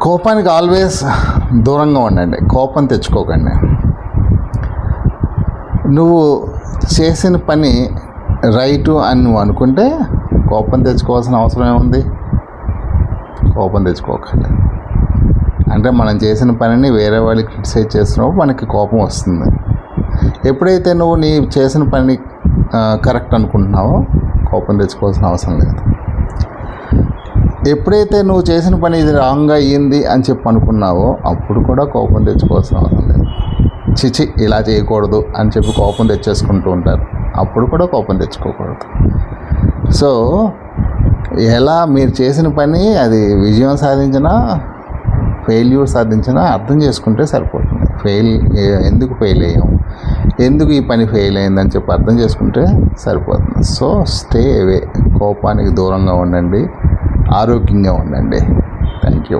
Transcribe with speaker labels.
Speaker 1: కోపానికి ఆల్వేస్ దూరంగా ఉండండి. కోపం తెచ్చుకోకండి. నువ్వు చేసిన పని రైటు అని నువ్వు అనుకుంటే కోపం తెచ్చుకోవాల్సిన అవసరం ఏముంది? కోపం తెచ్చుకోకండి. అంటే మనం చేసిన పనిని వేరే వాళ్ళు క్రిటిసైజ్ చేస్తున్నప్పుడు మనకి కోపం వస్తుంది. ఎప్పుడైతే నువ్వు నీ చేసిన పని కరెక్ట్ అనుకుంటున్నావో కోపం తెచ్చుకోవాల్సిన అవసరం లేదు. ఎప్పుడైతే నువ్వు చేసిన పని ఇది రాంగ్గా అయ్యింది అని చెప్పి అనుకున్నావో అప్పుడు కూడా కోపం తెచ్చుకోవాల్సిన అవసరం లేదు. చిచి ఇలా చేయకూడదు అని చెప్పి కోపం తెచ్చేసుకుంటూ ఉంటారు. అప్పుడు కూడా కోపం తెచ్చుకోకూడదు. సో ఎలా మీరు చేసిన పని అది విజయం సాధించినా ఫెయిల్యూర్ సాధించినా అర్థం చేసుకుంటే సరిపోతుంది. ఎందుకు ఫెయిల్ అయ్యాము, ఎందుకు ఈ పని ఫెయిల్ అయిందని చెప్పి అర్థం చేసుకుంటే సరిపోతుంది. So stay away. కోపానికి దూరంగా ఉండండి, ఆరోగ్యంగా ఉండండి. Thank you.